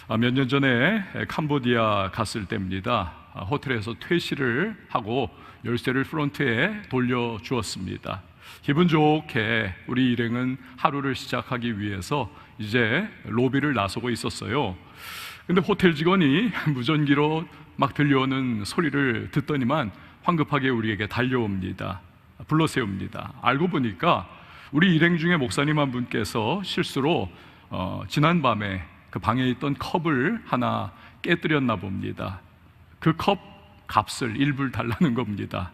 몇 년 전에 캄보디아 갔을 때입니다. 호텔에서 퇴실을 하고 열쇠를 프론트에 돌려주었습니다. 기분 좋게 우리 일행은 하루를 시작하기 위해서 이제 로비를 나서고 있었어요. 근데 호텔 직원이 무전기로 막 들려오는 소리를 듣더니만 황급하게 우리에게 달려옵니다. 불러세웁니다. 알고 보니까 우리 일행 중에 목사님 한 분께서 실수로 지난밤에 그 방에 있던 컵을 하나 깨뜨렸나 봅니다. 그 컵 값을 일불 달라는 겁니다.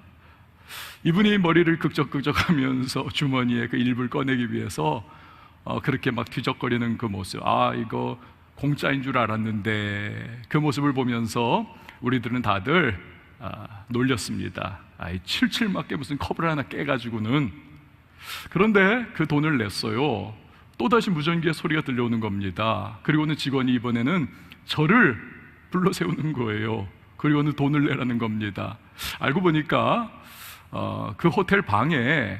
이분이 머리를 극적극적 하면서 주머니에 그 일불 꺼내기 위해서 그렇게 막 뒤적거리는 그 모습, 이거 공짜인 줄 알았는데, 그 모습을 보면서 우리들은 다들 놀렸습니다. 칠칠맞게 무슨 컵을 하나 깨가지고는. 그런데 그 돈을 냈어요. 또다시 무전기에 소리가 들려오는 겁니다. 그리고는 직원이 이번에는 저를 불러 세우는 거예요. 그리고는 돈을 내라는 겁니다. 알고 보니까 그 호텔 방에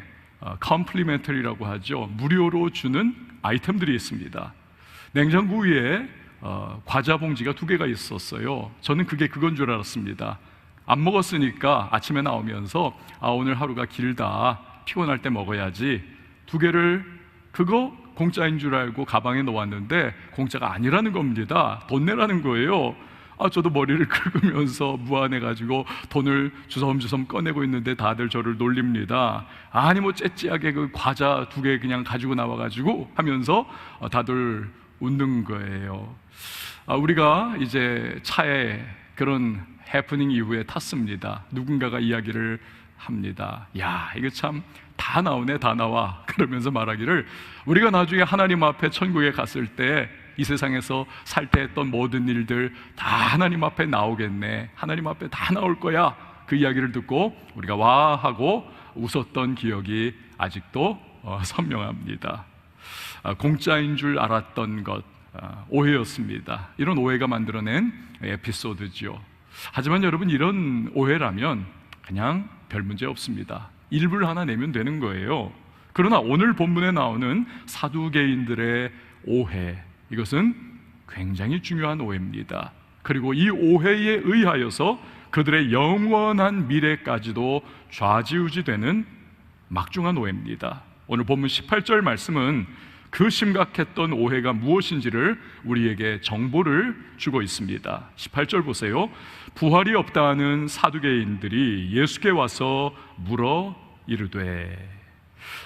컴플리멘터리라고 하죠, 무료로 주는 아이템들이 있습니다. 냉장고 위에 과자 봉지가 2개가 있었어요. 저는 그게 그건 줄 알았습니다. 안 먹었으니까 아침에 나오면서 오늘 하루가 길다, 피곤할 때 먹어야지, 2개를 그거 공짜인 줄 알고 가방에 넣었는데 공짜가 아니라는 겁니다. 돈 내라는 거예요. 저도 머리를 긁으면서 무안해가지고 돈을 주섬주섬 꺼내고 있는데 다들 저를 놀립니다. 아니 뭐 째째하게 그 과자 2개 그냥 가지고 나와가지고 하면서 다들 웃는 거예요. 우리가 이제 차에 그런 해프닝 이후에 탔습니다. 누군가가 이야기를 합니다. 야, 이거 참 다 나오네, 다 나와. 그러면서 말하기를, 우리가 나중에 하나님 앞에 천국에 갔을 때 이 세상에서 살 때 했던 모든 일들 다 하나님 앞에 나오겠네, 하나님 앞에 다 나올 거야. 그 이야기를 듣고 우리가 와 하고 웃었던 기억이 아직도 선명합니다. 공짜인 줄 알았던 것, 오해였습니다. 이런 오해가 만들어낸 에피소드죠. 하지만 여러분, 이런 오해라면 그냥 별 문제 없습니다. 일불 하나 내면 되는 거예요. 그러나 오늘 본문에 나오는 사두개인들의 오해, 이것은 굉장히 중요한 오해입니다. 그리고 이 오해에 의하여서 그들의 영원한 미래까지도 좌지우지되는 막중한 오해입니다. 오늘 본문 18절 말씀은 그 심각했던 오해가 무엇인지를 우리에게 정보를 주고 있습니다. 18절 보세요. 부활이 없다는 사두개인들이 예수께 와서 물어 이르되.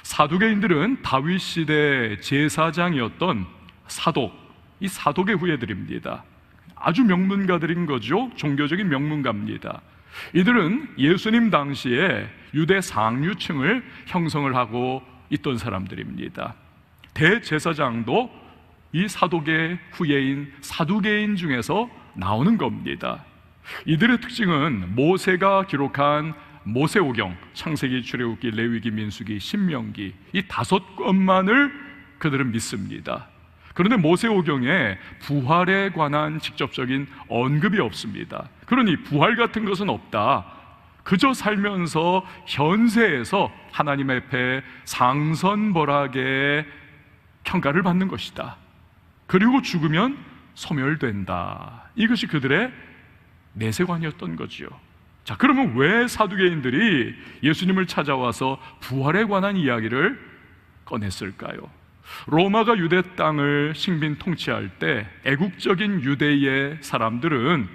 사두개인들은 다윗 시대 제사장이었던 사독, 이 사독의 후예들입니다. 아주 명문가들인 거죠. 종교적인 명문가입니다. 이들은 예수님 당시에 유대 상류층을 형성을 하고 있던 사람들입니다. 대제사장도 이 사독의 후예인 사두개인 중에서 나오는 겁니다. 이들의 특징은 모세가 기록한 모세오경, 창세기, 출애굽기, 레위기, 민수기, 신명기, 이 5권만을 그들은 믿습니다. 그런데 모세오경에 부활에 관한 직접적인 언급이 없습니다. 그러니 부활 같은 것은 없다. 그저 살면서 현세에서 하나님 앞에 상선벌하게 평가를 받는 것이다. 그리고 죽으면 소멸된다. 이것이 그들의 내세관이었던 거죠. 자, 그러면 왜 사두개인들이 예수님을 찾아와서 부활에 관한 이야기를 꺼냈을까요? 로마가 유대 땅을 식민 통치할 때 애국적인 유대의 사람들은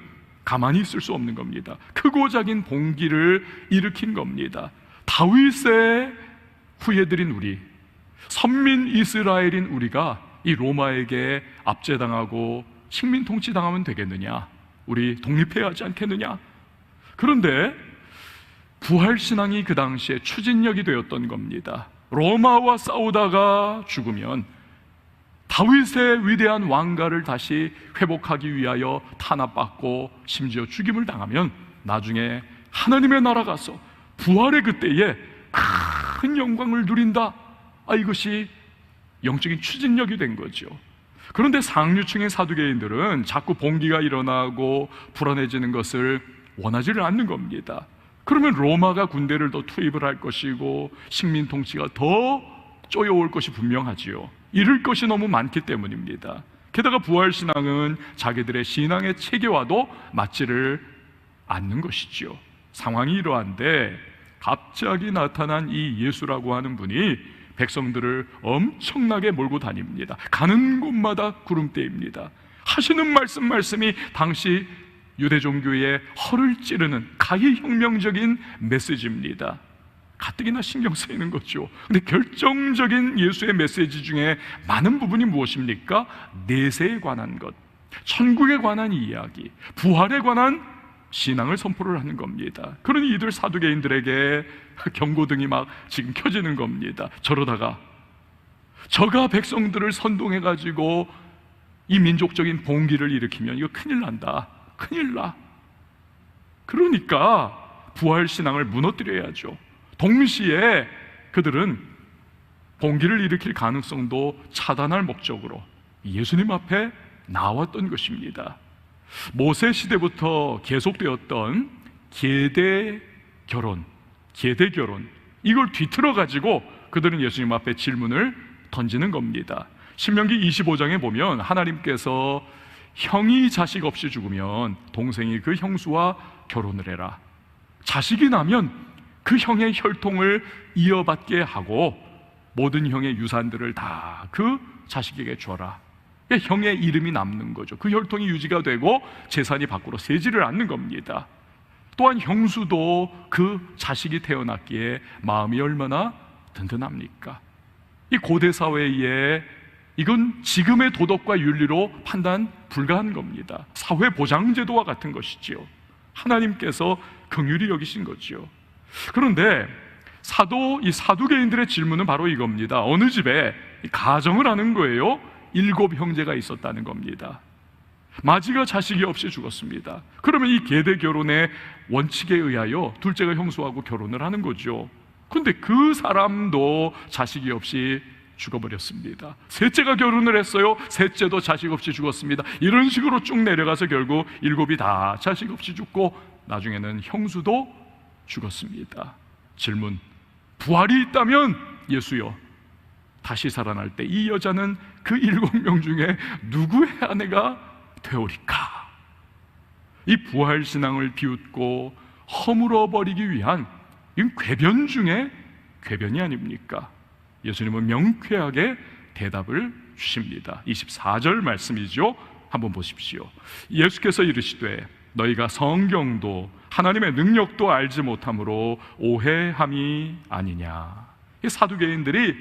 가만히 있을 수 없는 겁니다. 크고 작은 봉기를 일으킨 겁니다. 다윗의 후예들인 우리, 선민 이스라엘인 우리가 이 로마에게 압제당하고 식민 통치당하면 되겠느냐? 우리 독립해야 하지 않겠느냐? 그런데 부활신앙이 그 당시에 추진력이 되었던 겁니다. 로마와 싸우다가 죽으면 다윗의 위대한 왕가를 다시 회복하기 위하여 탄압받고 심지어 죽임을 당하면 나중에 하나님의 나라 가서 부활의 그때에 큰 영광을 누린다. 이것이 영적인 추진력이 된 거죠. 그런데 상류층의 사두개인들은 자꾸 봉기가 일어나고 불안해지는 것을 원하지를 않는 겁니다. 그러면 로마가 군대를 더 투입을 할 것이고 식민 통치가 더 쪼여올 것이 분명하지요. 잃을 것이 너무 많기 때문입니다. 게다가 부활신앙은 자기들의 신앙의 체계와도 맞지를 않는 것이지요. 상황이 이러한데 갑자기 나타난 이 예수라고 하는 분이 백성들을 엄청나게 몰고 다닙니다. 가는 곳마다 구름대입니다. 하시는 말씀이 당시 유대 종교의 허를 찌르는 가히 혁명적인 메시지입니다. 가뜩이나 신경 쓰이는 거죠. 근데 결정적인 예수의 메시지 중에 많은 부분이 무엇입니까? 내세에 관한 것, 천국에 관한 이야기, 부활에 관한 신앙을 선포를 하는 겁니다. 그러니 이들 사두개인들에게 경고등이 막 지금 켜지는 겁니다. 저러다가 저가 백성들을 선동해가지고 이 민족적인 봉기를 일으키면 이거 큰일 난다, 큰일 나. 그러니까 부활신앙을 무너뜨려야죠. 동시에 그들은 봉기를 일으킬 가능성도 차단할 목적으로 예수님 앞에 나왔던 것입니다. 모세 시대부터 계속되었던 계대 결혼, 이걸 뒤틀어 가지고 그들은 예수님 앞에 질문을 던지는 겁니다. 신명기 25장에 보면 하나님께서 형이 자식 없이 죽으면 동생이 그 형수와 결혼을 해라. 자식이 나면 그 형의 혈통을 이어받게 하고 모든 형의 유산들을 다 그 자식에게 줘라. 형의 이름이 남는 거죠. 그 혈통이 유지가 되고 재산이 밖으로 새지를 않는 겁니다. 또한 형수도 그 자식이 태어났기에 마음이 얼마나 든든합니까? 이 고대 사회에 이건 지금의 도덕과 윤리로 판단 불가한 겁니다. 사회보장제도와 같은 것이지요. 하나님께서 긍휼히 여기신 거지요. 그런데 이 사두개인들의 질문은 바로 이겁니다. 어느 집에 가정을 하는 거예요. 7 형제가 있었다는 겁니다. 마지가 자식이 없이 죽었습니다. 그러면 이 계대 결혼의 원칙에 의하여 둘째가 형수하고 결혼을 하는 거죠. 그런데 그 사람도 자식이 없이 죽어버렸습니다. 셋째가 결혼을 했어요. 셋째도 자식 없이 죽었습니다. 이런 식으로 쭉 내려가서 결국 7이 다 자식 없이 죽고 나중에는 형수도 죽었습니다. 질문, 부활이 있다면 예수여, 다시 살아날 때 이 여자는 그 7명 중에 누구의 아내가 되오리까? 이 부활신앙을 비웃고 허물어버리기 위한 이건 궤변 중에 궤변이 아닙니까? 예수님은 명쾌하게 대답을 주십니다. 24절 말씀이죠. 한번 보십시오. 예수께서 이르시되 너희가 성경도 하나님의 능력도 알지 못함으로 오해함이 아니냐. 이 사두개인들이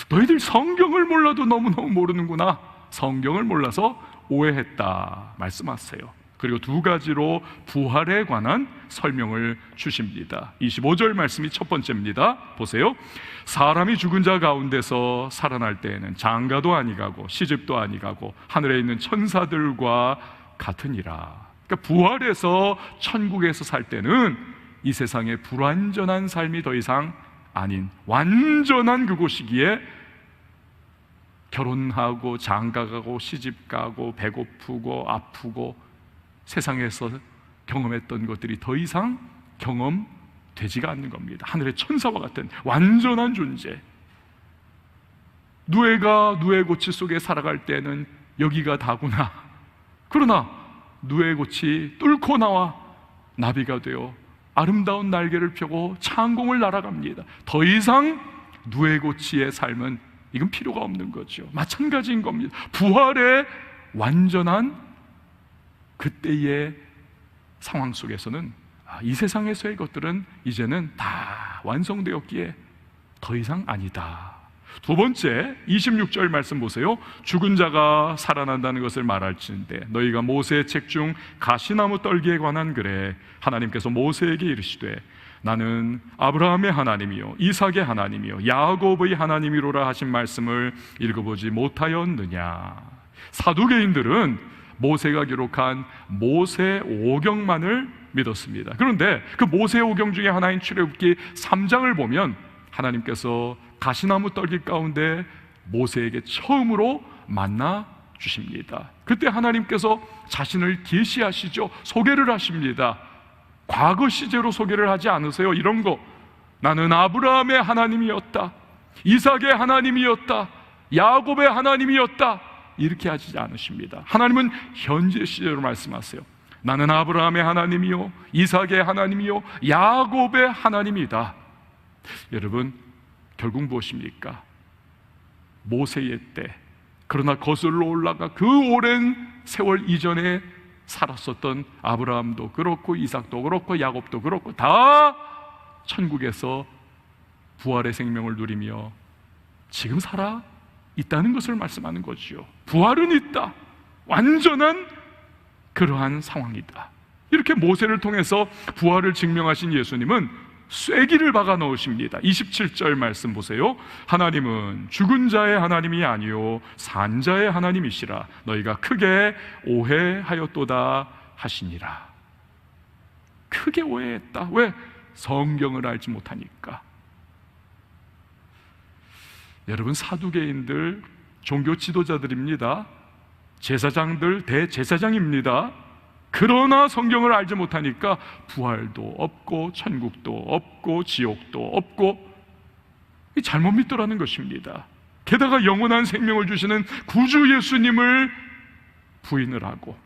너희들 성경을 몰라도 너무너무 모르는구나, 성경을 몰라서 오해했다 말씀하세요. 그리고 2가지로 부활에 관한 설명을 주십니다. 25절 말씀이 첫 번째입니다. 보세요. 사람이 죽은 자 가운데서 살아날 때에는 장가도 아니가고 시집도 아니가고 하늘에 있는 천사들과 같으니라. 그러니까 부활해서 천국에서 살 때는 이 세상의 불완전한 삶이 더 이상 아닌 완전한 그곳이기에 결혼하고 장가가고 시집가고 배고프고 아프고 세상에서 경험했던 것들이 더 이상 경험되지가 않는 겁니다. 하늘의 천사와 같은 완전한 존재. 누에가 누에 고치 속에 살아갈 때는 여기가 다구나. 그러나 누에 고치 뚫고 나와 나비가 되어 아름다운 날개를 펴고 창공을 날아갑니다. 더 이상 누에 고치의 삶은 이건 필요가 없는 거죠. 마찬가지인 겁니다. 부활의 완전한 그때의 상황 속에서는 이 세상에서의 것들은 이제는 다 완성되었기에 더 이상 아니다. 2번째 26절 말씀 보세요. 죽은 자가 살아난다는 것을 말할지인데 너희가 모세의 책 중 가시나무 떨기에 관한 글에 하나님께서 모세에게 이르시되 나는 아브라함의 하나님이요 이삭의 하나님이요 야곱의 하나님이로라 하신 말씀을 읽어보지 못하였느냐. 사두개인들은 모세가 기록한 모세오경만을 믿었습니다. 그런데 그 모세오경 중에 하나인 출애굽기 3장을 보면 하나님께서 가시나무 떨기 가운데 모세에게 처음으로 만나 주십니다. 그때 하나님께서 자신을 계시하시죠. 소개를 하십니다. 과거 시제로 소개를 하지 않으세요. 이런 거, 나는 아브라함의 하나님이었다, 이삭의 하나님이었다, 야곱의 하나님이었다, 이렇게 하지 않으십니다. 하나님은 현재 시제로 말씀하세요. 나는 아브라함의 하나님이요 이삭의 하나님이요 야곱의 하나님이다. 여러분, 결국 무엇입니까? 모세의 때, 그러나 거슬러 올라가 그 오랜 세월 이전에 살았었던 아브라함도 그렇고 이삭도 그렇고 야곱도 그렇고 다 천국에서 부활의 생명을 누리며 지금 살아 있다는 것을 말씀하는 거지요. 부활은 있다. 완전한 그러한 상황이다. 이렇게 모세를 통해서 부활을 증명하신 예수님은 쐐기를 박아 넣으십니다. 27절 말씀 보세요. 하나님은 죽은 자의 하나님이 아니요 산 자의 하나님이시라. 너희가 크게 오해하였도다 하시니라. 크게 오해했다. 왜? 성경을 알지 못하니까. 여러분, 사두개인들 종교 지도자들입니다. 제사장들 대제사장입니다. 그러나 성경을 알지 못하니까 부활도 없고 천국도 없고 지옥도 없고 잘못 믿더라는 것입니다. 게다가 영원한 생명을 주시는 구주 예수님을 부인을 하고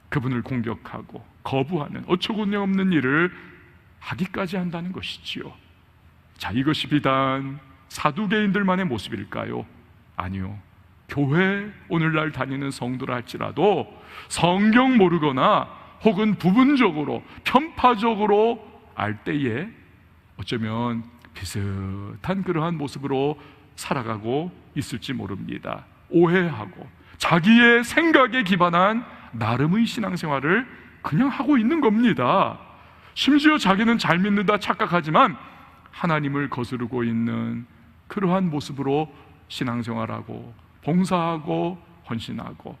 그분을 공격하고 거부하는 어처구니없는 일을 하기까지 한다는 것이지요. 자, 이것이 비단 사두개인들만의 모습일까요? 아니요. 교회 오늘날 다니는 성도라 할지라도 성경 모르거나 혹은 부분적으로 편파적으로 알 때에 어쩌면 비슷한 그러한 모습으로 살아가고 있을지 모릅니다. 오해하고 자기의 생각에 기반한 나름의 신앙생활을 그냥 하고 있는 겁니다. 심지어 자기는 잘 믿는다 착각하지만 하나님을 거스르고 있는 그러한 모습으로 신앙생활하고 봉사하고 헌신하고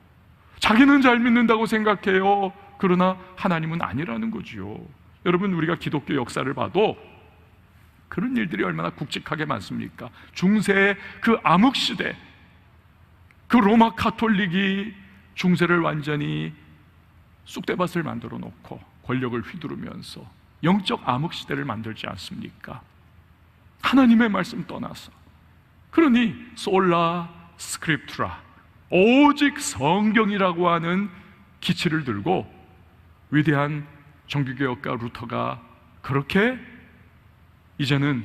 자기는 잘 믿는다고 생각해요. 그러나 하나님은 아니라는 거지요. 여러분, 우리가 기독교 역사를 봐도 그런 일들이 얼마나 굵직하게 많습니까? 중세의 그 암흑시대, 그 로마 가톨릭이 중세를 완전히 쑥대밭을 만들어 놓고 권력을 휘두르면서 영적 암흑시대를 만들지 않습니까? 하나님의 말씀 떠나서. 그러니 솔라 스크립투라, 오직 성경이라고 하는 기치를 들고 위대한 정규개혁가 루터가 그렇게 이제는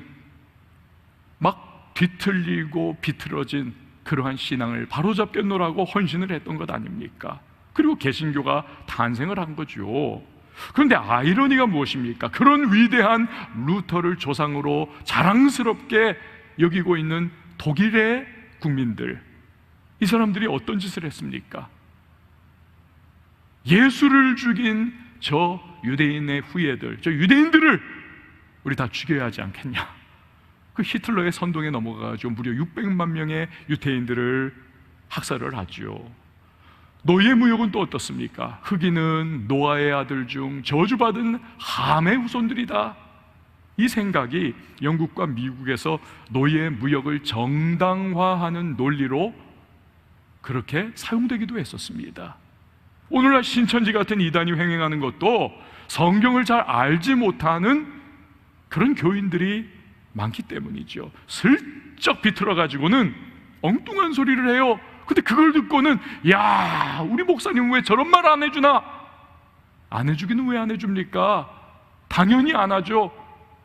막 뒤틀리고 비틀어진 그러한 신앙을 바로잡겠노라고 헌신을 했던 것 아닙니까? 그리고 개신교가 탄생을 한 거죠. 그런데 아이러니가 무엇입니까? 그런 위대한 루터를 조상으로 자랑스럽게 여기고 있는 독일의 국민들, 이 사람들이 어떤 짓을 했습니까? 예수를 죽인 저 유대인의 후예들, 저 유대인들을 우리 다 죽여야 하지 않겠냐? 그 히틀러의 선동에 넘어가가지고 무려 600만 명의 유대인들을 학살을 하죠. 노예 무역은 또 어떻습니까? 흑인은 노아의 아들 중 저주받은 함의 후손들이다. 이 생각이 영국과 미국에서 노예 무역을 정당화하는 논리로 그렇게 사용되기도 했었습니다. 오늘날 신천지 같은 이단이 횡행하는 것도 성경을 잘 알지 못하는 그런 교인들이 많기 때문이죠. 슬쩍 비틀어 가지고는 엉뚱한 소리를 해요. 근데 그걸 듣고는 야, 우리 목사님 왜 저런 말 안 해주나? 안 해주기는 왜 안 해줍니까? 당연히 안 하죠.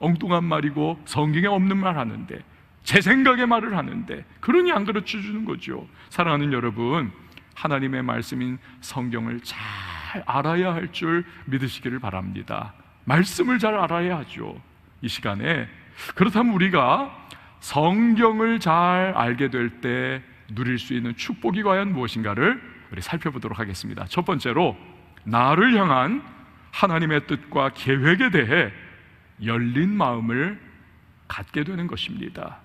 엉뚱한 말이고 성경에 없는 말 하는데, 제 생각의 말을 하는데, 그러니 안 가르쳐 주는 거죠. 사랑하는 여러분, 하나님의 말씀인 성경을 잘 알아야 할 줄 믿으시기를 바랍니다. 말씀을 잘 알아야 하죠. 이 시간에 그렇다면 우리가 성경을 잘 알게 될 때 누릴 수 있는 축복이 과연 무엇인가를 우리 살펴보도록 하겠습니다. 첫 번째로, 나를 향한 하나님의 뜻과 계획에 대해 열린 마음을 갖게 되는 것입니다.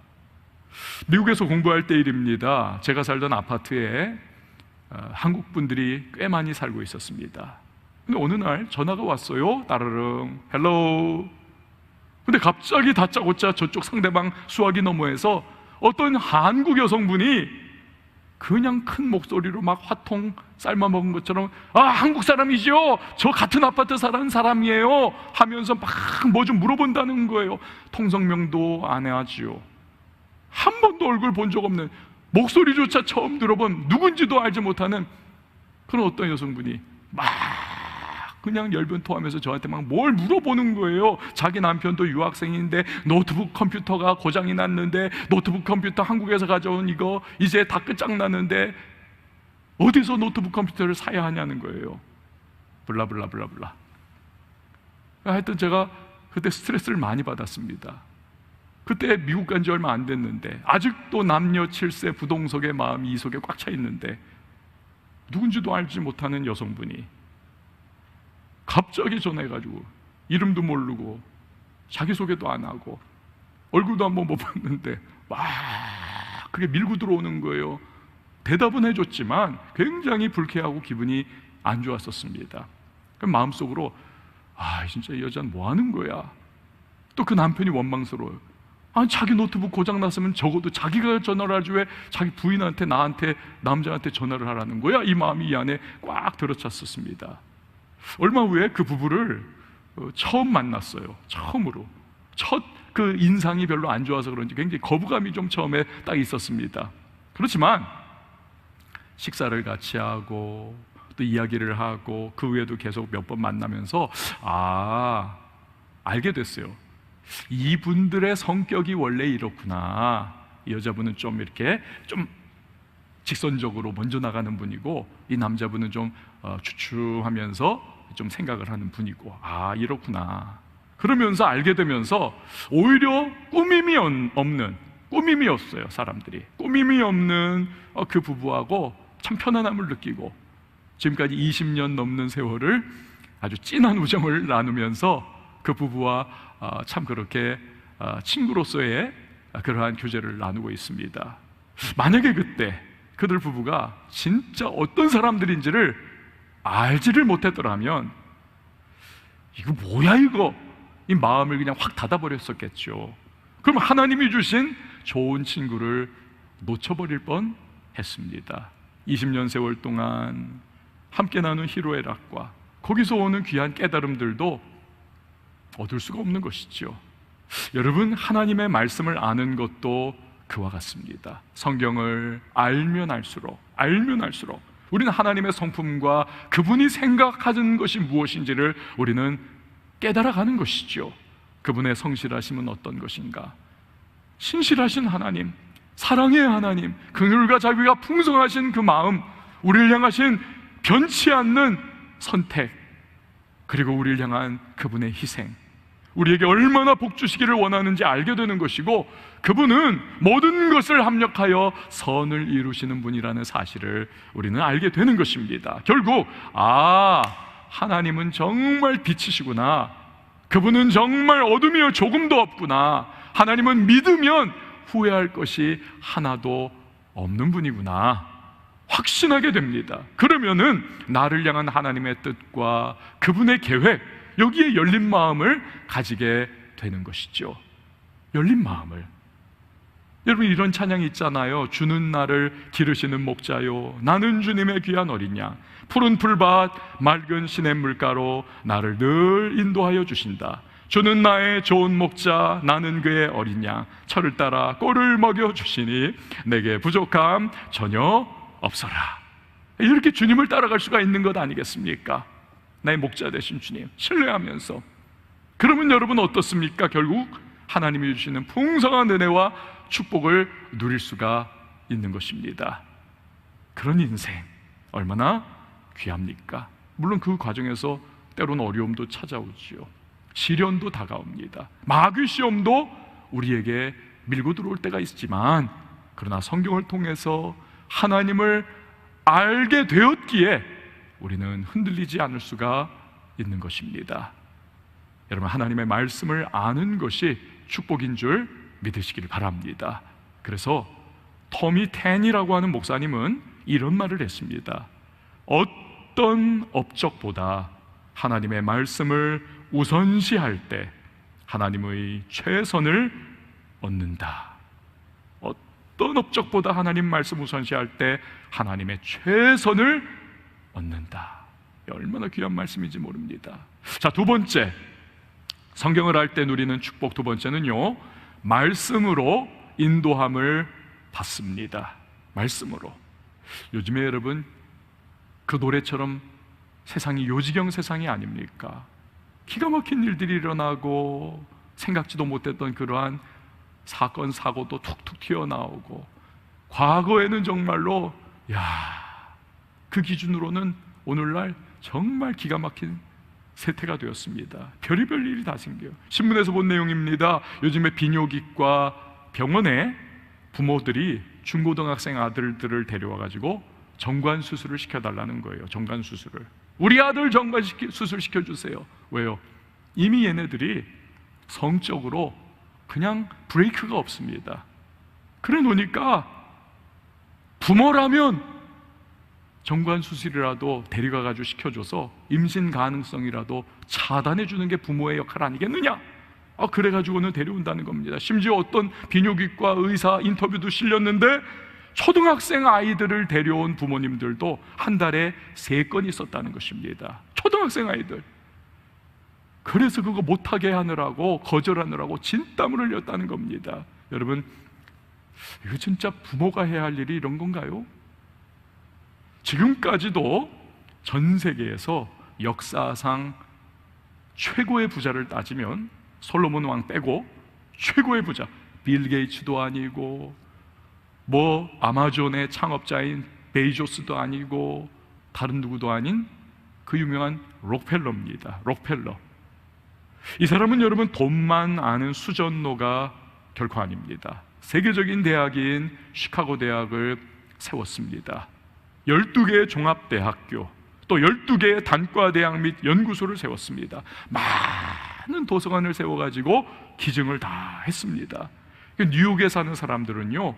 미국에서 공부할 때 일입니다. 제가 살던 아파트에 한국 분들이 꽤 많이 살고 있었습니다. 근데 어느 날 전화가 왔어요. 따르릉, 헬로우. 근데 갑자기 다짜고짜 저쪽 상대방 수화기 너머에서 어떤 한국 여성분이 그냥 큰 목소리로 막 화통 삶아먹은 것처럼, 아, 한국 사람이죠, 저 같은 아파트 사는 사람이에요 하면서 막 뭐 좀 물어본다는 거예요. 통성명도 안 해하지요. 한 번도 얼굴 본 적 없는, 목소리조차 처음 들어본, 누군지도 알지 못하는 그런 어떤 여성분이 막 그냥 열변토하면서 저한테 막 뭘 물어보는 거예요. 자기 남편도 유학생인데 노트북 컴퓨터가 고장이 났는데, 노트북 컴퓨터 한국에서 가져온 이거 이제 다 끝장났는데 어디서 노트북 컴퓨터를 사야 하냐는 거예요. 블라블라블라블라. 하여튼 제가 그때 스트레스를 많이 받았습니다. 그때 미국 간 지 얼마 안 됐는데 아직도 남녀 칠세 부동석의 마음이 이 속에 꽉 차 있는데, 누군지도 알지 못하는 여성분이 갑자기 전화해가지고 이름도 모르고 자기소개도 안 하고 얼굴도 한번 못 봤는데 막 그게 밀고 들어오는 거예요. 대답은 해줬지만 굉장히 불쾌하고 기분이 안 좋았었습니다. 그럼 마음속으로 진짜 이 여자는 뭐 하는 거야? 또 그 남편이 원망스러워요. 자기 노트북 고장났으면 적어도 자기가 전화를 하지 왜 자기 부인한테, 나한테, 남자한테 전화를 하라는 거야? 이 마음이 이 안에 꽉 들어찼었습니다. 얼마 후에 그 부부를 처음 만났어요. 처음으로. 첫 그 인상이 별로 안 좋아서 그런지 굉장히 거부감이 좀 처음에 딱 있었습니다. 그렇지만 식사를 같이 하고 또 이야기를 하고 그 후에도 계속 몇 번 만나면서 알게 됐어요. 이분들의 성격이 원래 이렇구나. 이 여자분은 좀 이렇게 좀 직선적으로 먼저 나가는 분이고, 이 남자분은 좀 주춤하면서 좀 생각을 하는 분이고, 이렇구나. 그러면서 알게 되면서 오히려 꾸밈이 없어요. 사람들이 꾸밈이 없는 그 부부하고 참 편안함을 느끼고, 지금까지 20년 넘는 세월을 아주 진한 우정을 나누면서 그 부부와 참 그렇게 친구로서의 그러한 교제를 나누고 있습니다. 만약에 그때 그들 부부가 진짜 어떤 사람들인지를 알지를 못했더라면 이거 뭐야 이거, 이 마음을 그냥 확 닫아버렸었겠죠. 그럼 하나님이 주신 좋은 친구를 놓쳐버릴 뻔 했습니다. 20년 세월 동안 함께 나눈 희로애락과 거기서 오는 귀한 깨달음들도 얻을 수가 없는 것이죠. 여러분, 하나님의 말씀을 아는 것도 그와 같습니다. 성경을 알면 알수록 우리는 하나님의 성품과 그분이 생각하는 것이 무엇인지를 우리는 깨달아가는 것이죠. 그분의 성실하심은 어떤 것인가? 신실하신 하나님, 사랑의 하나님, 긍휼과 자비가 풍성하신 그 마음, 우리를 향하신 변치 않는 선택, 그리고 우리를 향한 그분의 희생, 우리에게 얼마나 복 주시기를 원하는지 알게 되는 것이고, 그분은 모든 것을 합력하여 선을 이루시는 분이라는 사실을 우리는 알게 되는 것입니다. 결국 하나님은 정말 빛이시구나, 그분은 정말 어둠이 조금도 없구나, 하나님은 믿으면 후회할 것이 하나도 없는 분이구나 확신하게 됩니다. 그러면은 나를 향한 하나님의 뜻과 그분의 계획, 여기에 열린 마음을 가지게 되는 것이죠. 열린 마음을. 여러분, 이런 찬양이 있잖아요. 주는 나를 기르시는 목자요, 나는 주님의 귀한 어린 양, 푸른 풀밭 맑은 시냇물가로 나를 늘 인도하여 주신다. 주는 나의 좋은 목자, 나는 그의 어린 양, 철을 따라 꼴을 먹여 주시니 내게 부족함 전혀 없어라. 이렇게 주님을 따라갈 수가 있는 것 아니겠습니까? 나의 목자 되신 주님 신뢰하면서. 그러면 여러분 어떻습니까? 결국 하나님이 주시는 풍성한 은혜와 축복을 누릴 수가 있는 것입니다. 그런 인생 얼마나 귀합니까? 물론 그 과정에서 때로는 어려움도 찾아오지요. 시련도 다가옵니다. 마귀 시험도 우리에게 밀고 들어올 때가 있지만, 그러나 성경을 통해서 하나님을 알게 되었기에 우리는 흔들리지 않을 수가 있는 것입니다. 여러분, 하나님의 말씀을 아는 것이 축복인 줄 믿으시길 바랍니다. 그래서 토미 텐이라고 하는 목사님은 이런 말을 했습니다. 어떤 업적보다 하나님의 말씀을 우선시할 때 하나님의 최선을 얻는다. 어떤 업적보다 하나님 말씀 우선시할 때 하나님의 최선을 얻는다. 얼마나 귀한 말씀인지 모릅니다. 자, 두 번째, 성경을 알 때 누리는 축복 두 번째는요, 말씀으로 인도함을 받습니다. 말씀으로. 요즘에 여러분 그 노래처럼 세상이 요지경 세상이 아닙니까? 기가 막힌 일들이 일어나고 생각지도 못했던 그러한 사건 사고도 툭툭 튀어나오고, 과거에는 정말로 그 기준으로는 오늘날 정말 기가 막힌 세태가 되었습니다. 별의별 일이 다 생겨요. 신문에서 본 내용입니다. 요즘에 비뇨기과 병원에 부모들이 중고등학생 아들들을 데려와 가지고 정관 수술을 시켜달라는 거예요. 정관 수술을. 우리 아들 정관 수술 시켜주세요. 왜요? 이미 얘네들이 성적으로 그냥 브레이크가 없습니다. 그래 놓으니까 부모라면 정관 수술이라도 데려가 가지고 시켜줘서 임신 가능성이라도 차단해 주는 게 부모의 역할 아니겠느냐? 그래 가지고는 데려온다는 겁니다. 심지어 어떤 비뇨기과 의사 인터뷰도 실렸는데 초등학생 아이들을 데려온 부모님들도 한 달에 3건 있었다는 것입니다. 초등학생 아이들. 그래서 그거 못하게 하느라고, 거절하느라고 진땀을 흘렸다는 겁니다. 여러분, 이거 진짜 부모가 해야 할 일이 이런 건가요? 지금까지도 전 세계에서 역사상 최고의 부자를 따지면 솔로몬 왕 빼고 최고의 부자, 빌 게이츠도 아니고 아마존의 창업자인 베이조스도 아니고 다른 누구도 아닌 그 유명한 록펠러입니다. 록펠러. 이 사람은 여러분 돈만 아는 수전노가 결코 아닙니다. 세계적인 대학인 시카고 대학을 세웠습니다. 12개의 종합대학교, 또 12개의 단과대학 및 연구소를 세웠습니다. 많은 도서관을 세워가지고 기증을 다 했습니다. 뉴욕에 사는 사람들은요,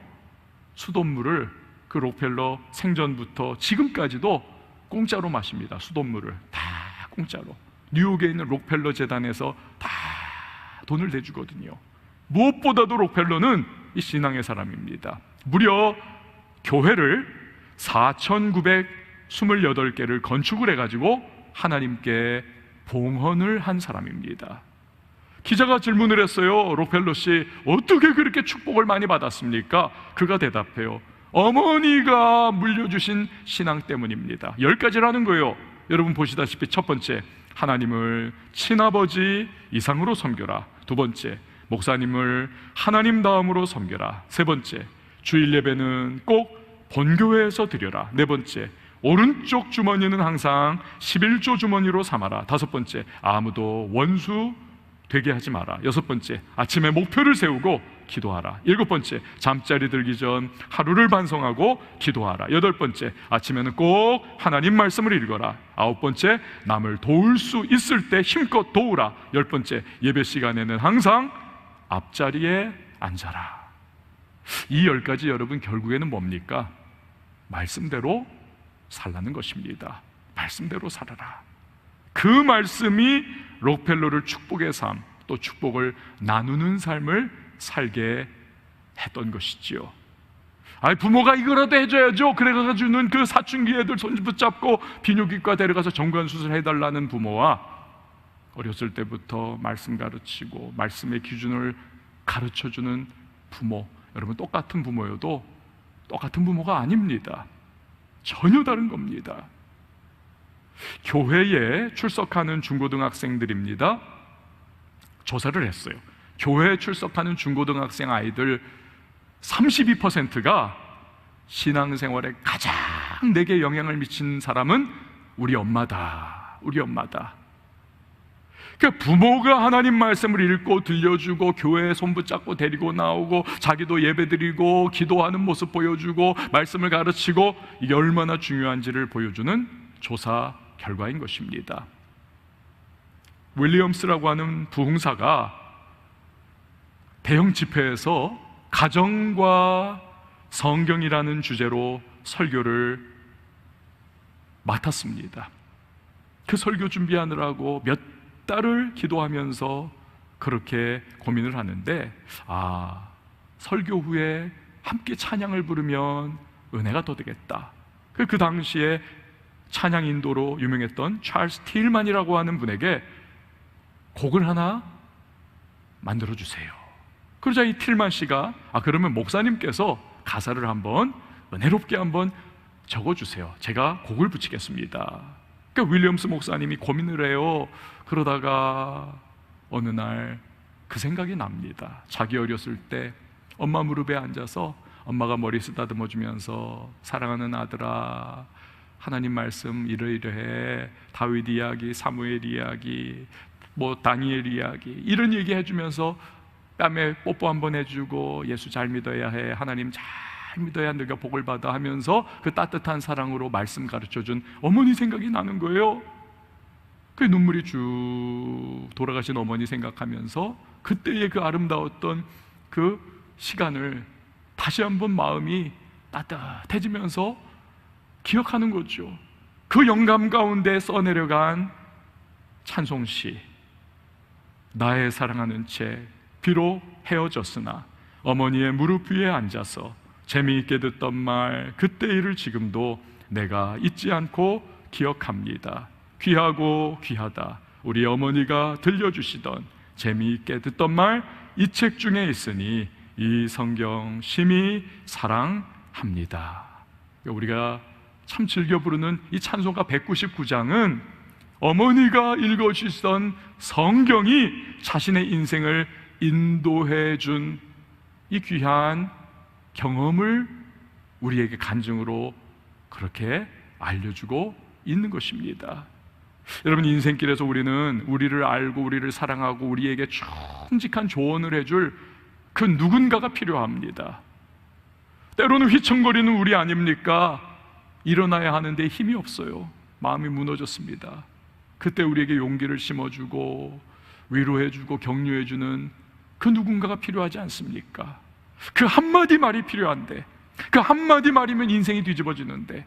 수돗물을 그 록펠러 생전부터 지금까지도 공짜로 마십니다. 수돗물을 다 공짜로. 뉴욕에 있는 록펠러 재단에서 다 돈을 내주거든요. 무엇보다도 록펠러는 이 신앙의 사람입니다. 무려 교회를 4,928개를 건축을 해가지고 하나님께 봉헌을 한 사람입니다. 기자가 질문을 했어요. 록펠러 씨, 어떻게 그렇게 축복을 많이 받았습니까? 그가 대답해요. 어머니가 물려주신 신앙 때문입니다. 10가지라는 거예요. 여러분 보시다시피 첫 번째, 하나님을 친아버지 이상으로 섬겨라. 두 번째, 목사님을 하나님 다음으로 섬겨라. 세 번째, 주일 예배는 꼭 본교회에서 드려라. 네 번째, 오른쪽 주머니는 항상 11조 주머니로 삼아라. 다섯 번째, 아무도 원수 되게 하지 마라. 여섯 번째, 아침에 목표를 세우고 기도하라. 일곱 번째, 잠자리 들기 전 하루를 반성하고 기도하라. 여덟 번째, 아침에는 꼭 하나님 말씀을 읽어라. 아홉 번째, 남을 도울 수 있을 때 힘껏 도우라. 열 번째, 예배 시간에는 항상 앞자리에 앉아라. 이 10가지 여러분 결국에는 뭡니까? 말씀대로 살라는 것입니다. 말씀대로 살아라. 그 말씀이 록펠러를 축복의 삶, 또 축복을 나누는 삶을 살게 했던 것이지요. 부모가 이거라도 해줘야죠. 그래가지고는 그 사춘기 애들 손 붙잡고 비뇨기과 데려가서 정관수술 해달라는 부모와 어렸을 때부터 말씀 가르치고 말씀의 기준을 가르쳐주는 부모, 여러분 똑같은 부모여도 똑같은 부모가 아닙니다. 전혀 다른 겁니다. 교회에 출석하는 중고등학생들입니다. 조사를 했어요. 교회에 출석하는 중고등학생 아이들 32%가 신앙생활에 가장 내게 영향을 미친 사람은 우리 엄마다. 우리 엄마다. 그러니까 부모가 하나님 말씀을 읽고 들려주고 교회에 손 붙잡고 데리고 나오고 자기도 예배드리고 기도하는 모습 보여주고 말씀을 가르치고 이게 얼마나 중요한지를 보여주는 조사 결과인 것입니다. 윌리엄스라고 하는 부흥사가 대형 집회에서 가정과 성경이라는 주제로 설교를 맡았습니다. 그 설교 준비하느라고 몇 달을 기도하면서 그렇게 고민을 하는데, 설교 후에 함께 찬양을 부르면 은혜가 더 되겠다. 그 당시에 찬양 인도로 유명했던 찰스 틸만이라고 하는 분에게 곡을 하나 만들어 주세요. 그러자 이 틸만 씨가 그러면 목사님께서 가사를 한번 은혜롭게 한번 적어주세요. 제가 곡을 붙이겠습니다. 그러니까 윌리엄스 목사님이 고민을 해요. 그러다가 어느 날 그 생각이 납니다. 자기 어렸을 때 엄마 무릎에 앉아서 엄마가 머리 쓰다듬어 주면서 사랑하는 아들아, 하나님 말씀 이러이러해, 다윗 이야기, 사무엘 이야기, 다니엘 이야기, 이런 얘기 해주면서 뺨에 뽀뽀 한번 해주고 예수 잘 믿어야 해, 하나님 잘 믿어야 너가 복을 받아 하면서 그 따뜻한 사랑으로 말씀 가르쳐준 어머니 생각이 나는 거예요. 그 눈물이 쭉 돌아가신 어머니 생각하면서 그때의 그 아름다웠던 그 시간을 다시 한번 마음이 따뜻해지면서 기억하는 거죠. 그 영감 가운데 써내려간 찬송시, 나의 사랑하는 채 비록 헤어졌으나 어머니의 무릎 위에 앉아서 재미있게 듣던 말, 그때 일을 지금도 내가 잊지 않고 기억합니다. 귀하고 귀하다, 우리 어머니가 들려주시던 재미있게 듣던 말, 이 책 중에 있으니 이 성경 심히 사랑합니다. 우리가 참 즐겨 부르는 이 찬송가 199장은 어머니가 읽어주시던 성경이 자신의 인생을 인도해 준 이 귀한 경험을 우리에게 간증으로 그렇게 알려주고 있는 것입니다. 여러분, 인생길에서 우리는 우리를 알고 우리를 사랑하고 우리에게 충직한 조언을 해줄 그 누군가가 필요합니다. 때로는 휘청거리는 우리 아닙니까? 일어나야 하는데 힘이 없어요. 마음이 무너졌습니다. 그때 우리에게 용기를 심어주고 위로해주고 격려해주는 그 누군가가 필요하지 않습니까? 그 한마디 말이 필요한데, 그 한마디 말이면 인생이 뒤집어지는데,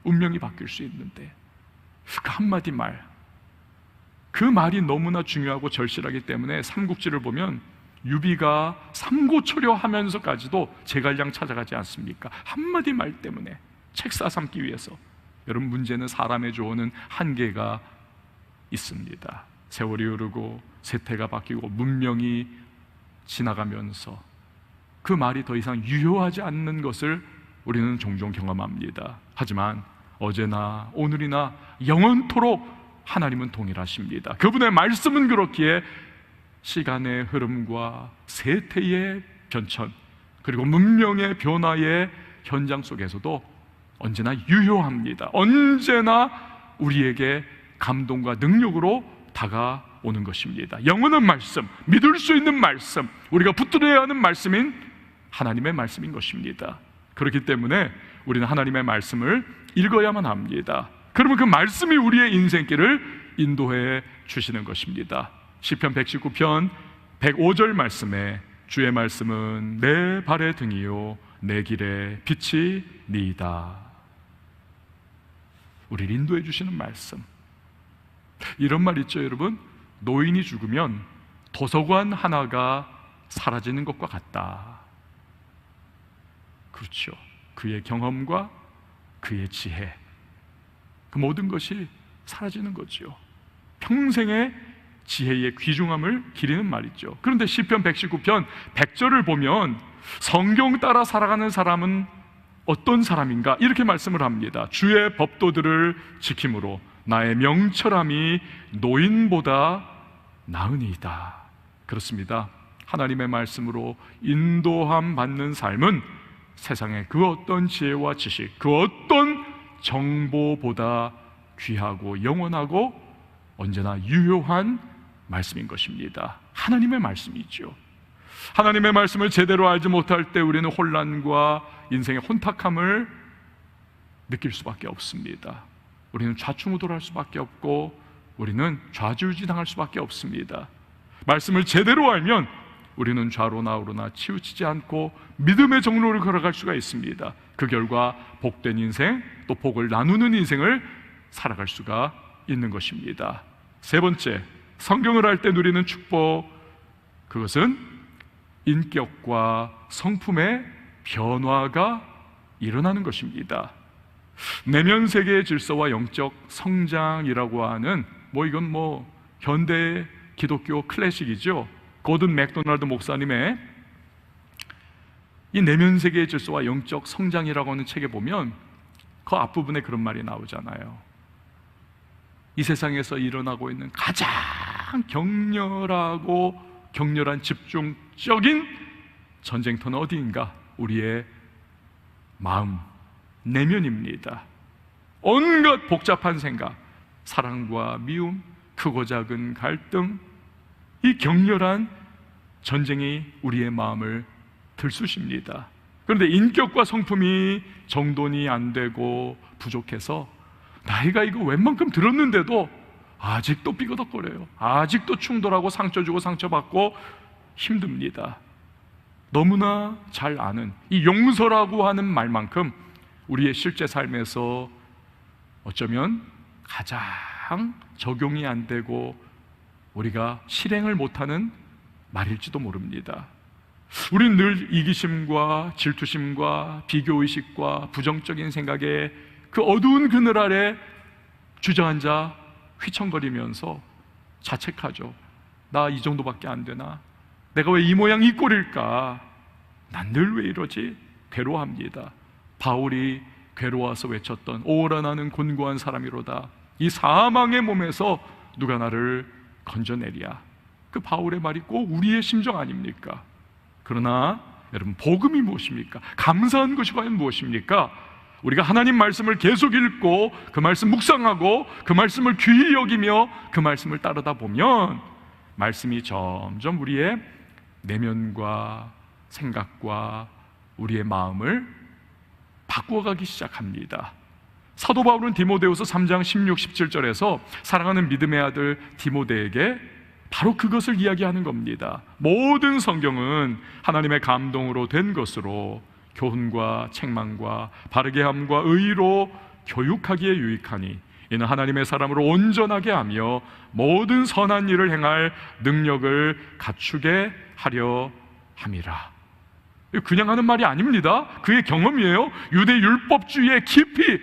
운명이 바뀔 수 있는데, 그 한마디 말, 그 말이 너무나 중요하고 절실하기 때문에 삼국지를 보면 유비가 삼고초려 하면서까지도 제갈량 찾아가지 않습니까? 한마디 말 때문에 책 싸삼기 위해서. 여러분, 문제는 사람의 조언은 한계가 있습니다. 세월이 흐르고 세태가 바뀌고 문명이 지나가면서 그 말이 더 이상 유효하지 않는 것을 우리는 종종 경험합니다. 하지만 어제나 오늘이나 영원토록 하나님은 동일하십니다. 그분의 말씀은 그렇기에 시간의 흐름과 세태의 변천, 그리고 문명의 변화의 현장 속에서도 언제나 유효합니다. 언제나 우리에게 감동과 능력으로 다가오는 것입니다. 영원한 말씀, 믿을 수 있는 말씀, 우리가 붙들어야 하는 말씀인 하나님의 말씀인 것입니다. 그렇기 때문에 우리는 하나님의 말씀을 읽어야만 합니다. 그러면 그 말씀이 우리의 인생길을 인도해 주시는 것입니다. 시편 119편 105절 말씀에 주의 말씀은 내 발의 등이요 내 길의 빛이니이다. 우리를 인도해 주시는 말씀. 이런 말 있죠, 여러분? 노인이 죽으면 도서관 하나가 사라지는 것과 같다. 그렇죠. 그의 경험과 그의 지혜, 그 모든 것이 사라지는 거죠. 평생의 지혜의 귀중함을 기리는 말이죠. 그런데 시편 119편 100절을 보면 성경 따라 살아가는 사람은 어떤 사람인가? 이렇게 말씀을 합니다. 주의 법도들을 지킴으로 나의 명철함이 노인보다 나으니이다. 그렇습니다. 하나님의 말씀으로 인도함 받는 삶은 세상의 그 어떤 지혜와 지식, 그 어떤 정보보다 귀하고 영원하고 언제나 유효한 말씀인 것입니다. 하나님의 말씀이죠. 하나님의 말씀을 제대로 알지 못할 때 우리는 혼란과 인생의 혼탁함을 느낄 수밖에 없습니다. 우리는 좌충우돌할 수밖에 없고 우리는 좌지우지당할 수밖에 없습니다. 말씀을 제대로 알면 우리는 좌로나 우로나 치우치지 않고 믿음의 정로를 걸어갈 수가 있습니다. 그 결과 복된 인생, 또 복을 나누는 인생을 살아갈 수가 있는 것입니다. 세 번째, 성경을 할 때 누리는 축복, 그것은 인격과 성품의 변화가 일어나는 것입니다. 내면 세계의 질서와 영적 성장이라고 하는 이건 현대 기독교 클래식이죠. 고든 맥도날드 목사님의 이 내면 세계의 질서와 영적 성장이라고 하는 책에 보면 그 앞부분에 그런 말이 나오잖아요. 이 세상에서 일어나고 있는 가장 격렬한 집중적인 전쟁터는 어디인가? 우리의 마음, 내면입니다. 온갖 복잡한 생각, 사랑과 미움, 크고 작은 갈등, 이 격렬한 전쟁이 우리의 마음을 들쑤십니다. 그런데 인격과 성품이 정돈이 안 되고 부족해서 나이가 이거 웬만큼 들었는데도 아직도 삐거덕거려요. 아직도 충돌하고 상처 주고 상처받고 힘듭니다. 너무나 잘 아는 이 용서라고 하는 말만큼 우리의 실제 삶에서 어쩌면 가장 적용이 안 되고 우리가 실행을 못하는 말일지도 모릅니다. 우리는 늘 이기심과 질투심과 비교의식과 부정적인 생각에 그 어두운 그늘 아래 주저앉아 휘청거리면서 자책하죠. 나 이 정도밖에 안 되나? 내가 왜 이 모양 이 꼴일까? 난 늘 왜 이러지? 괴로워합니다. 바울이 괴로워서 외쳤던 오라 나는 곤고한 사람이로다. 이 사망의 몸에서 누가 나를 건져내리야. 그 바울의 말이 꼭 우리의 심정 아닙니까? 그러나 여러분, 복음이 무엇입니까? 감사한 것이 과연 무엇입니까? 우리가 하나님 말씀을 계속 읽고 그 말씀 묵상하고 그 말씀을 귀히 여기며 그 말씀을 따르다 보면 말씀이 점점 우리의 내면과 생각과 우리의 마음을 바꾸어가기 시작합니다. 사도 바울은 디모데후서 3장 16, 17절에서 사랑하는 믿음의 아들 디모데에게 바로 그것을 이야기하는 겁니다. 모든 성경은 하나님의 감동으로 된 것으로 교훈과 책망과 바르게 함과 의로 교육하기에 유익하니 이는 하나님의 사람으로 온전하게 하며 모든 선한 일을 행할 능력을 갖추게 하려 함이라. 그냥 하는 말이 아닙니다. 그의 경험이에요. 유대 율법주의에 깊이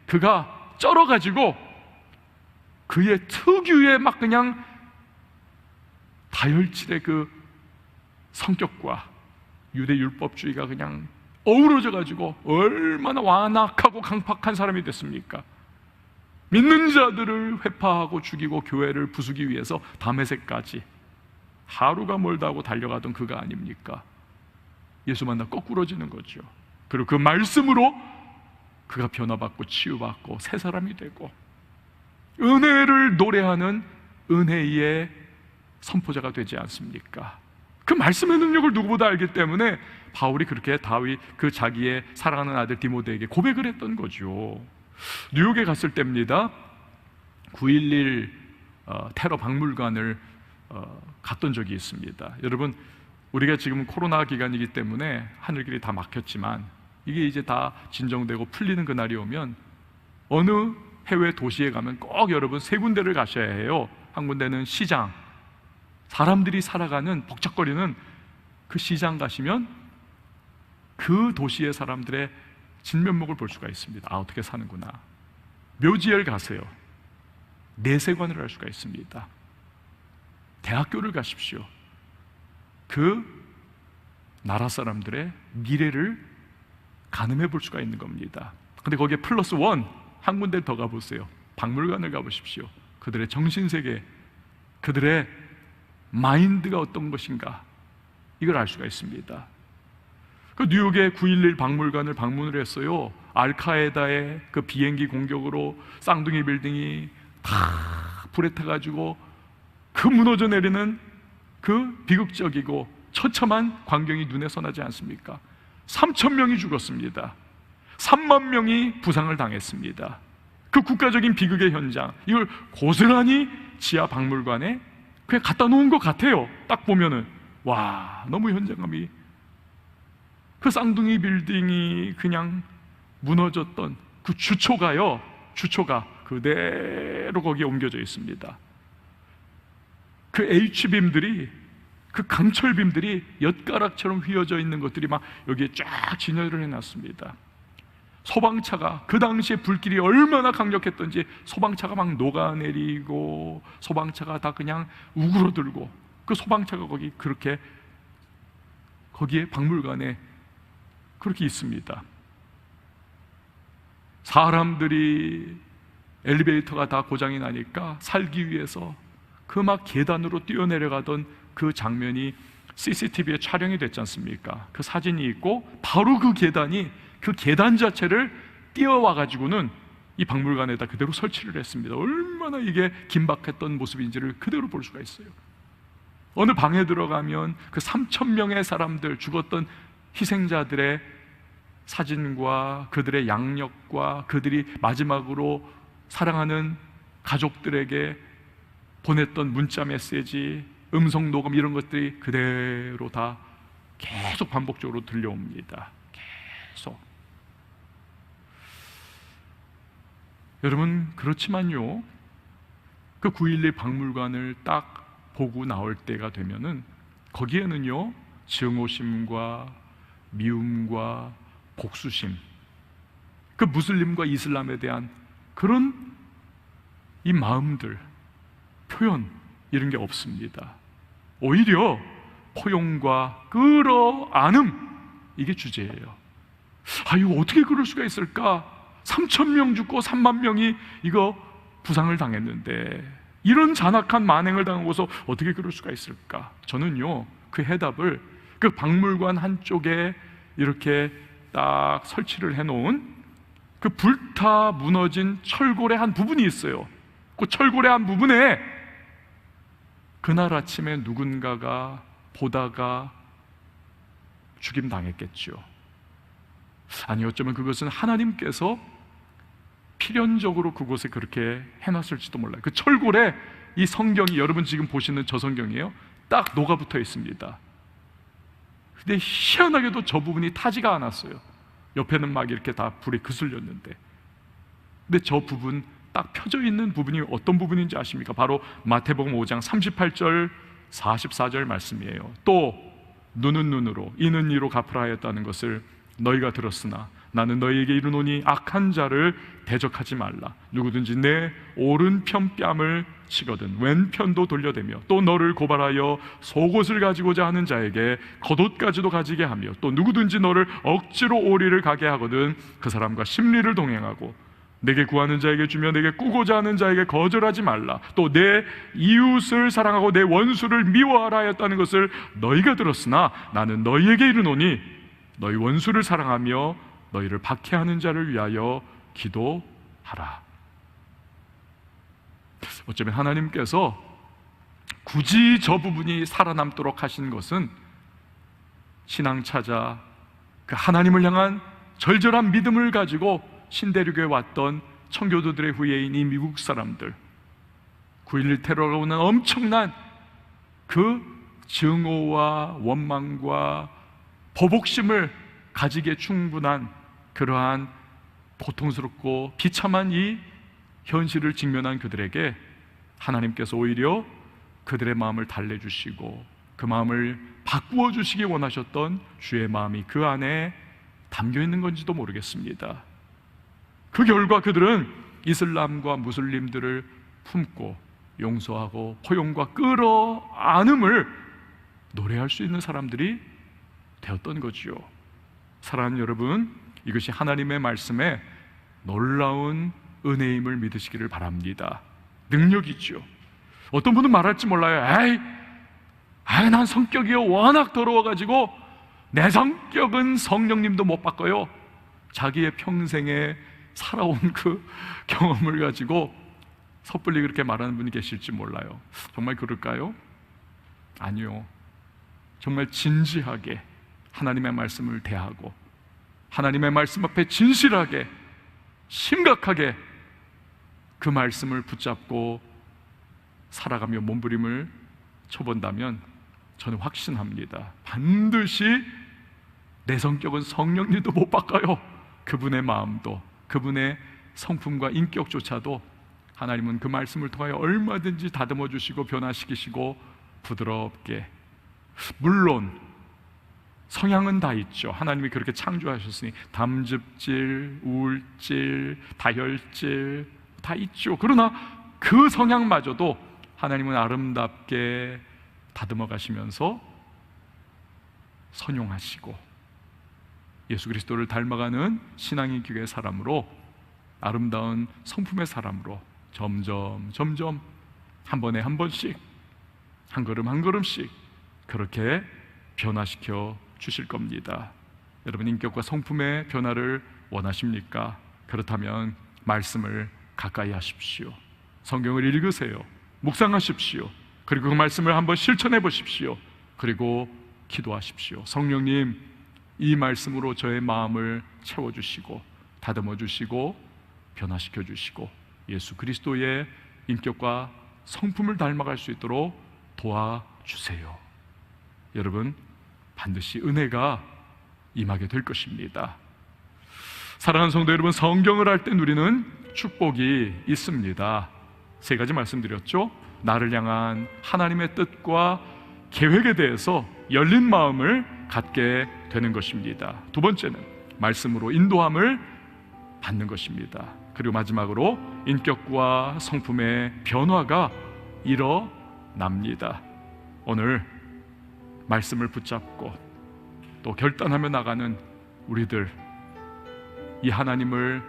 그가 쩔어가지고 그의 특유의 막 그냥 다혈질의 그 성격과 유대 율법주의가 그냥 어우러져 가지고 얼마나 완악하고 강팍한 사람이 됐습니까? 믿는 자들을 회파하고 죽이고 교회를 부수기 위해서 다메섹까지 하루가 멀다 하고 달려가던 그가 아닙니까? 예수 만나 거꾸러지는 거죠. 그리고 그 말씀으로 그가 변화받고 치유받고 새 사람이 되고 은혜를 노래하는 은혜의 선포자가 되지 않습니까? 그 말씀의 능력을 누구보다 알기 때문에 바울이 그렇게 그 자기의 사랑하는 아들 디모데에게 고백을 했던 거죠. 뉴욕에 갔을 때입니다. 9.11 테러 박물관을 갔던 적이 있습니다. 여러분, 우리가 지금 코로나 기간이기 때문에 하늘길이 다 막혔지만 이게 이제 다 진정되고 풀리는 그날이 오면 어느 해외 도시에 가면 꼭 여러분 세 군데를 가셔야 해요. 한 군데는 시장, 사람들이 살아가는 벅적거리는 그 시장 가시면 그 도시의 사람들의 진면목을 볼 수가 있습니다. 아, 어떻게 사는구나. 묘지를 가세요. 내세관을 할 수가 있습니다. 대학교를 가십시오. 그 나라 사람들의 미래를 가늠해 볼 수가 있는 겁니다. 근데 거기에 플러스 원, 한 군데 더 가보세요. 박물관을 가보십시오. 그들의 정신세계, 그들의 마인드가 어떤 것인가, 이걸 알 수가 있습니다. 그 뉴욕의 9.11 박물관을 방문을 했어요. 알카에다의 그 비행기 공격으로 쌍둥이 빌딩이 다 불에 타가지고 그 무너져 내리는 그 비극적이고 처참한 광경이 눈에 선하지 않습니까? 3,000명이 죽었습니다. 3만 명이 부상을 당했습니다. 그 국가적인 비극의 현장, 이걸 고스란히 지하 박물관에 그냥 갖다 놓은 것 같아요. 딱 보면은 와, 너무 현장감이, 그 쌍둥이 빌딩이 그냥 무너졌던 그 주초가 그대로 거기에 옮겨져 있습니다. 그 H빔들이, 그 강철빔들이 엿가락처럼 휘어져 있는 것들이 막 여기에 쫙 진열을 해놨습니다. 소방차가, 그 당시에 불길이 얼마나 강력했던지 소방차가 막 녹아내리고 소방차가 다 그냥 우그러들고 그 소방차가 거기에 박물관에 그렇게 있습니다. 사람들이 엘리베이터가 다 고장이 나니까 살기 위해서 그 막 계단으로 뛰어내려가던 그 장면이 CCTV에 촬영이 됐지 않습니까? 그 사진이 있고 바로 그 계단 자체를 뛰어와 가지고는 이 박물관에다 그대로 설치를 했습니다. 얼마나 이게 긴박했던 모습인지를 그대로 볼 수가 있어요. 어느 방에 들어가면 그 3,000명의 사람들, 죽었던 희생자들의 사진과 그들의 양력과 그들이 마지막으로 사랑하는 가족들에게 보냈던 문자 메시지, 음성 녹음 이런 것들이 그대로 다 계속 반복적으로 들려옵니다. 계속. 여러분, 그렇지만요, 그 9.11 박물관을 딱 보고 나올 때가 되면은 거기에는요, 증오심과 미움과 복수심, 그 무슬림과 이슬람에 대한 그런 이 마음들, 표현, 이런 게 없습니다. 오히려 포용과 끌어안음, 이게 주제예요. 이거 어떻게 그럴 수가 있을까? 3,000명 죽고 3만 명이 이거 부상을 당했는데 이런 잔악한 만행을 당하고서 어떻게 그럴 수가 있을까? 저는요, 그 해답을 그 박물관 한쪽에 이렇게 딱 설치를 해놓은 그 불타 무너진 철골의 한 부분이 있어요. 그 철골의 한 부분에 그날 아침에 누군가가 보다가 죽임당했겠죠. 아니, 어쩌면 그것은 하나님께서 필연적으로 그곳에 그렇게 해놨을지도 몰라요. 그 철골에 이 성경이, 여러분 지금 보시는 저 성경이에요, 딱 녹아붙어 있습니다. 근데 희한하게도 저 부분이 타지가 않았어요. 옆에는 막 이렇게 다 불에 그슬렸는데, 근데 저 부분 딱 펴져 있는 부분이 어떤 부분인지 아십니까? 바로 마태복음 5장 38절 44절 말씀이에요. 또 눈은 눈으로 이는 이로 갚으라 하였다는 것을 너희가 들었으나 나는 너희에게 이르노니 악한 자를 대적하지 말라. 누구든지 내 오른편 뺨을 치거든 왼편도 돌려대며 또 너를 고발하여 속옷을 가지고자 하는 자에게 겉옷까지도 가지게 하며 또 누구든지 너를 억지로 오리를 가게 하거든 그 사람과 심리를 동행하고 내게 구하는 자에게 주며 내게 꾸고자 하는 자에게 거절하지 말라. 또 내 이웃을 사랑하고 내 원수를 미워하라 하였다는 것을 너희가 들었으나 나는 너희에게 이르노니 너희 원수를 사랑하며 너희를 박해하는 자를 위하여 기도하라. 어쩌면 하나님께서 굳이 저 부분이 살아남도록 하신 것은 신앙차자 그 하나님을 향한 절절한 믿음을 가지고 신대륙에 왔던 청교도들의 후예인 이 미국 사람들, 9.11 테러가 오는 엄청난 그 증오와 원망과 보복심을 가지기에 충분한 그러한 고통스럽고 비참한 이 현실을 직면한 그들에게 하나님께서 오히려 그들의 마음을 달래주시고 그 마음을 바꾸어 주시기 원하셨던 주의 마음이 그 안에 담겨 있는 건지도 모르겠습니다. 그 결과 그들은 이슬람과 무슬림들을 품고 용서하고 포용과 끌어안음을 노래할 수 있는 사람들이 되었던 거지요. 사랑하는 여러분, 이것이 하나님의 말씀에 놀라운 은혜임을 믿으시기를 바랍니다. 능력이죠. 어떤 분은 말할지 몰라요. 난 성격이 워낙 더러워가지고 내 성격은 성령님도 못 바꿔요. 자기의 평생에 살아온 그 경험을 가지고 섣불리 그렇게 말하는 분이 계실지 몰라요. 정말 그럴까요? 아니요. 정말 진지하게 하나님의 말씀을 대하고 하나님의 말씀 앞에 진실하게 심각하게 그 말씀을 붙잡고 살아가며 몸부림을 쳐본다면 저는 확신합니다. 반드시 내 성격은 성령님도 못 바꿔요. 그분의 마음도 그분의 성품과 인격조차도 하나님은 그 말씀을 통하여 얼마든지 다듬어 주시고 변화시키시고 부드럽게, 물론 성향은 다 있죠. 하나님이 그렇게 창조하셨으니 담즙질, 우울질, 다혈질 다 있죠. 그러나 그 성향마저도 하나님은 아름답게 다듬어 가시면서 선용하시고 예수 그리스도를 닮아가는 신앙의 교회 사람으로, 아름다운 성품의 사람으로 점점 한 번에 한 번씩, 한 걸음 한 걸음씩 그렇게 변화시켜 주실 겁니다. 여러분, 인격과 성품의 변화를 원하십니까? 그렇다면 말씀을 가까이 하십시오. 성경을 읽으세요. 묵상하십시오. 그리고 그 말씀을 한번 실천해 보십시오. 그리고 기도하십시오. 성령님, 이 말씀으로 저의 마음을 채워주시고 다듬어 주시고 변화시켜 주시고 예수 그리스도의 인격과 성품을 닮아갈 수 있도록 도와주세요. 여러분, 반드시 은혜가 임하게 될 것입니다. 사랑하는 성도 여러분, 성경을 할 때 누리는 축복이 있습니다. 3가지 말씀드렸죠. 나를 향한 하나님의 뜻과 계획에 대해서 열린 마음을 갖게 되는 것입니다. 2번째는 말씀으로 인도함을 받는 것입니다. 그리고 마지막으로 인격과 성품의 변화가 일어납니다. 오늘 말씀을 붙잡고 또 결단하며 나가는 우리들, 이 하나님을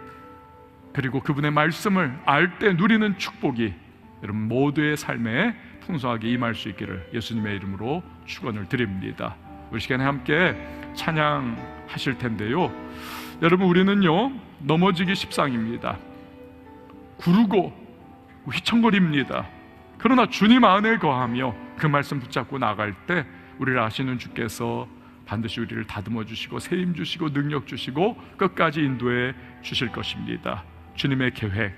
그리고 그분의 말씀을 알 때 누리는 축복이 여러분 모두의 삶에 풍성하게 임할 수 있기를 예수님의 이름으로 축원을 드립니다. 우리 시간에 함께 찬양하실 텐데요, 여러분, 우리는요 넘어지기 십상입니다. 구르고 휘청거립니다. 그러나 주님 안에 거하며 그 말씀 붙잡고 나갈 때 우리를 아시는 주께서 반드시 우리를 다듬어 주시고 세임 주시고 능력 주시고 끝까지 인도해 주실 것입니다. 주님의 계획,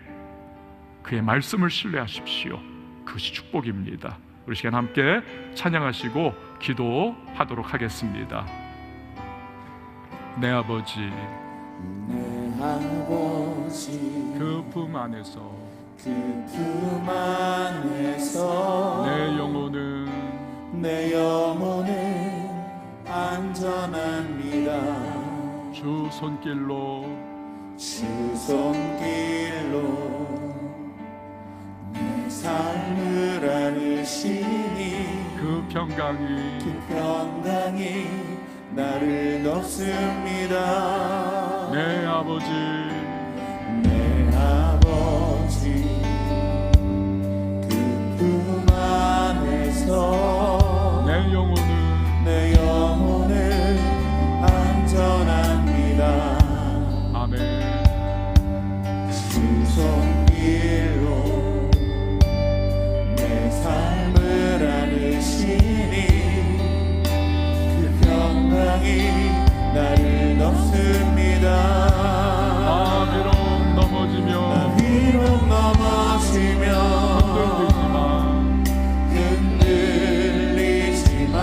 그의 말씀을 신뢰하십시오. 그것이 축복입니다. 우리 시간 함께 찬양하시고 기도하도록 하겠습니다. 내 아버지, 내 아버지, 그 품 안에서 그 품 안에서 내 영혼은 안전합니다. 주 손길로 내 삶을 안으시니 그 평강이 나를 덮습니다. 내 아버지, 그 품 안에서 내 영혼은 안전합니다. 아멘. 주 손길로 내 삶을 안으시니 그 평강이 나를 덮습니다. 비록 넘어지며 흔들리지만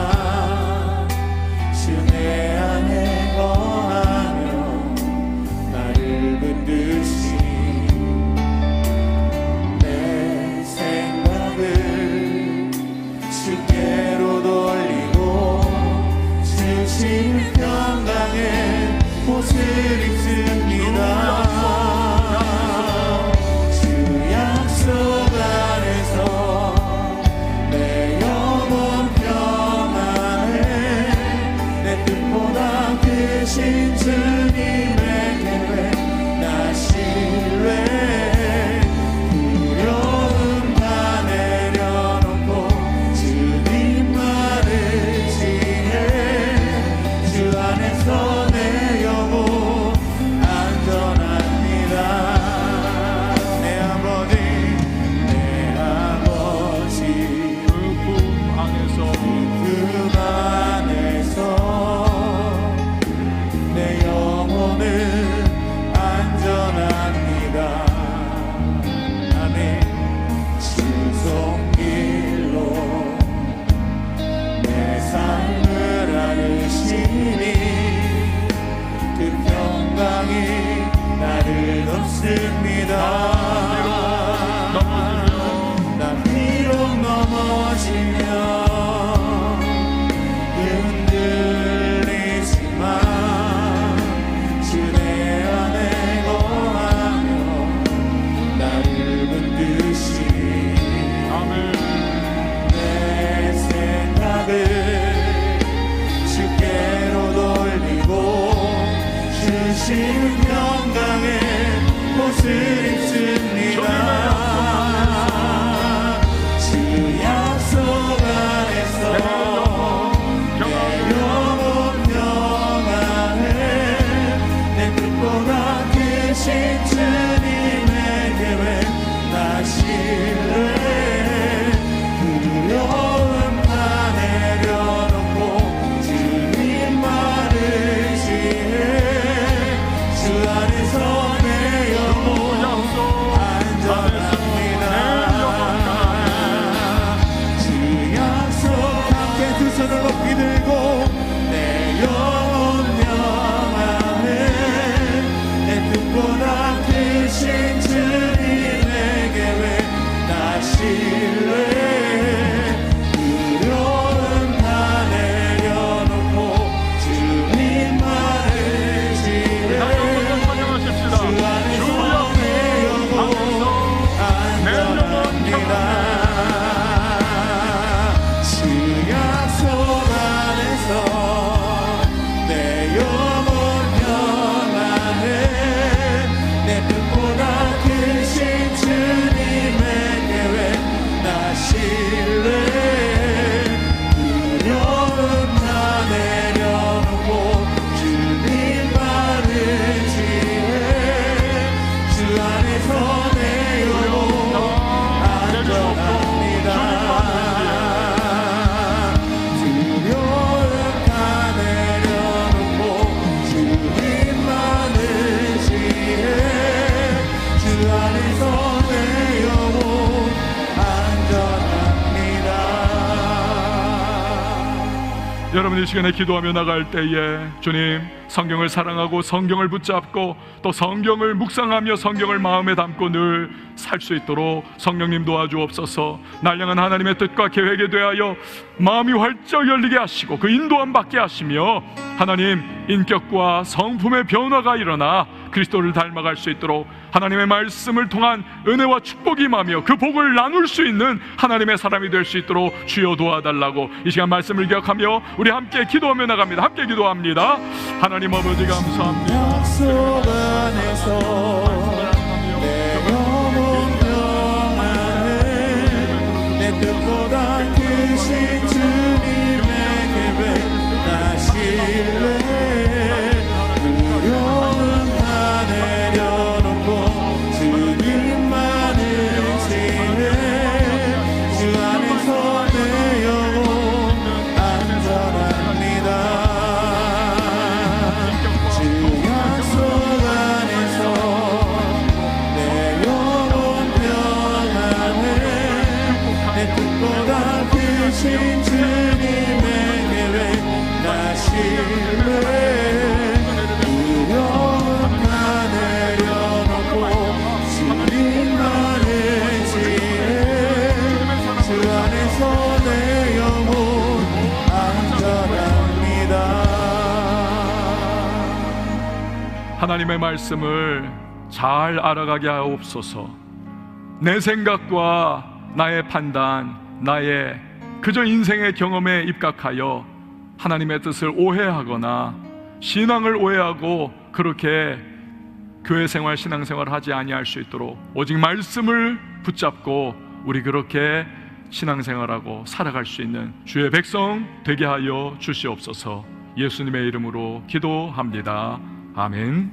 다시는 평강의 옷을 입습니다. 주 약속 안에서 내 영혼 평안해. 내 뜻보다 크신 주님의 계획 나 신뢰해. 두려움 다 내려놓고 주님 말을 지혜. 주 안에서 내 영혼 안전합니다. 주 약속 함께 두 손을 높이 들고 내 영혼 평안해. 내 뜻보다 크신 주님의 계획 나 신뢰해. 두려움 다 내려놓고 주님 말을 지혜. 주 안에서 내 영혼 안전합니다. 주 약속 안에서 내 영혼 평안해. 내 뜻보다 크신 주님의 계획 나 신뢰해. 두려움 다 내려놓고 주님 말을 지혜. 주 안에서 내 영혼 안전합니다. 두려움 다 내려놓고 주님만을 지혜. 주 안에서 내 영혼 안전합니다. 여러분 이 시간에 기도하며 나갈 때에 주님 성경을 사랑하고 성경을 붙잡고 또 성경을 묵상하며 성경을 마음에 담고 늘 살 수 있도록 성령님 도와주옵소서. 날 향한 하나님의 뜻과 계획에 대하여 마음이 활짝 열리게 하시고 그 인도함 받게 하시며 하나님 인격과 성품의 변화가 일어나 그리스도를 닮아갈 수 있도록 하나님의 말씀을 통한 은혜와 축복이 임하며 그 복을 나눌 수 있는 하나님의 사람이 될 수 있도록 주여 도와달라고 이 시간 말씀을 기억하며 우리 함께 기도하며 나갑니다. 함께 기도합니다. 하나님 아버지 감사합니다. 약속 안에서 내 영혼 평안해. 내 뜻보다 크신 주님의 계획 나 신뢰해. 두려움 다 내려놓고 주님만을 지혜. 주 안에서 내 영혼 안전합니다. 주 약속 안에서 내 영혼 평안해. 내 뜻보다 크신 주님의 계획 나 신뢰해. 두려움 다 내려놓고 주님만을 지혜. 주 안에서 내 영혼 안전합니다. 하나님의 말씀을 잘 알아가게 하옵소서. 내 생각과 나의 판단, 나의 그저 인생의 경험에 입각하여 하나님의 뜻을 오해하거나 신앙을 오해하고 그렇게 교회 생활, 신앙 생활을 하지 아니할 수 있도록 오직 말씀을 붙잡고 우리 그렇게 신앙 생활하고 살아갈 수 있는 주의 백성 되게 하여 주시옵소서. 예수님의 이름으로 기도합니다. 아멘.